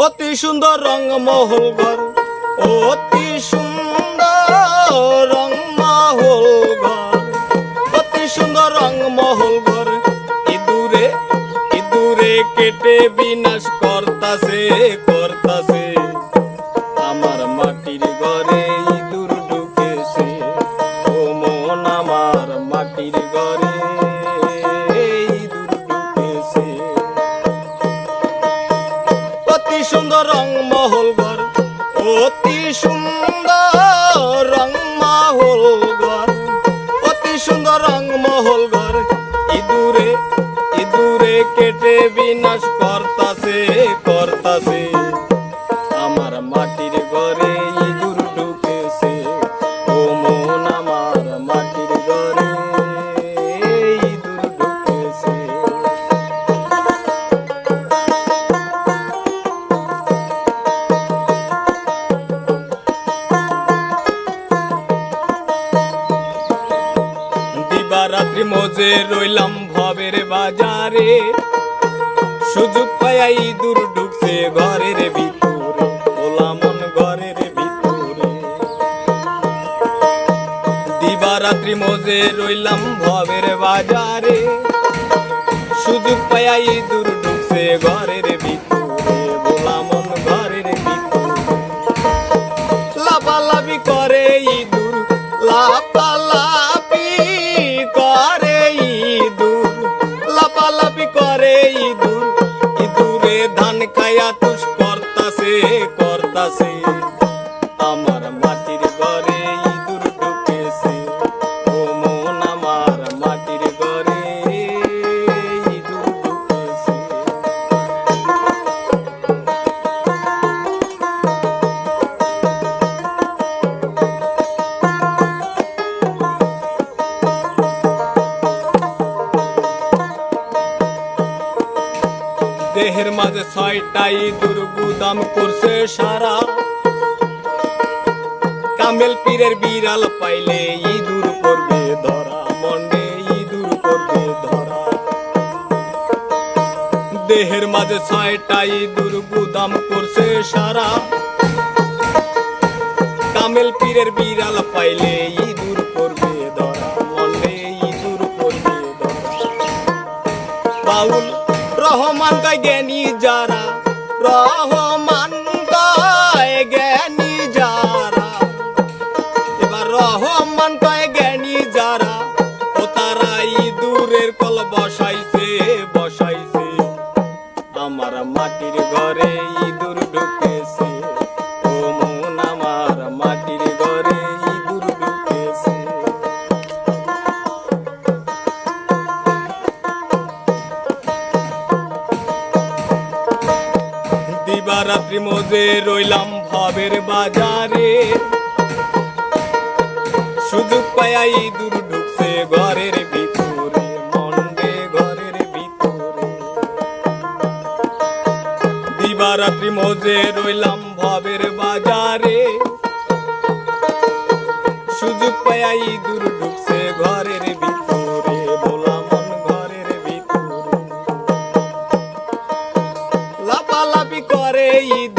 অতি সুন্দর রংমহল ঘর, অতি সুন্দর রংমহল ঘর, অতি সুন্দর রংমহল ঘর। ইঁদুরে ইঁদুরে কেটে বিনাশ করতাছে করতাছে, আমার মাটির ঘরে ইঁদুর ঢুকেছে। ও মন আমার মাটির ঘরে ইঁদুর ঢুকেছে। অতি সুন্দর রংমহল ঘর, অতি সুন্দর রংমহল ঘর, অতি সুন্দর রংমহল ঘর। ইঁদুরে ইঁদুরে কেটে বিনাশ করতাছে করতাছে, আমার মাটির ঘরে ইঁদুর ঢুকেছে। ও মন আমার মাটির ঘরে ইঁদুর ঢুকেছে। দিবারাত্রি মজে রইলাম ভবের বাজারে, সুযোগ পায়া ইঁদুর ঢুকছে ঘরের ভিতরে, ওলা মন ঘরের ভিতরে। দিবারাত্রি মজে রইলাম ভবের বাজারে, সুযোগ পায়া ইঁদুর ঢুকছে ঘরের ভিতরে, ওলা মন ঘরের ভিতরে। লাফালাফি করে ইঁদুর, লাফালাফি করে ইঁদুর, লাফালাফি করে ইঁদুর। ইঁদুরে ধান খায়া তুষ করতাছে করতাছে, আমার মাটির ঘরে ইঁদুর ঢুকেছে। ও মন আমার মাটির ঘরে ইঁদুর ঢুকেছে। দেহের মাঝে ছয়টা ইঁদুর গুদাম করছে সারা, কামেল পীরের বিড়াল পাইলে ইঁদুর করবে ধরা, মন্ডে ইঁদুর করবে ধরা। দেহের মাঝে ছয়টা ইঁদুর গুদাম করছে সারা, কামেল পীরের বিড়াল পাইলে ইঁদুর করবে ধরা, মন্ডে ইঁদুর করবে ধরা। বাউল রহমান গায় জ্ঞানী যারা, রহমান গায় জ্ঞানী যারা, এবার রহমান গায় জ্ঞানী যারা, ও তারা ইঁদুরের কল বসাইছে বসাইছে, আমার মাটির ঘরে ইঁদুর ঢুকেছে। ও মন আমার মাটির ঘরে ইঁদুর ঢুকেছে। দিবারাত্রি মজে রইলাম ভবের বাজারে, সুযোগ পায়া ইঁদুর ঢুকছে ঘরের ভিতরে, মন্ডে ঘরের ভিতরে। দিবারাত্রি মজে রইলাম ভবের বাজারে, সুযোগ পায়া ইঁদুর ঢুকছে ঘরের ভিতরে, ভোলা মন ঘরের ভিতরে। লাফালাফি করে ইঁদুর,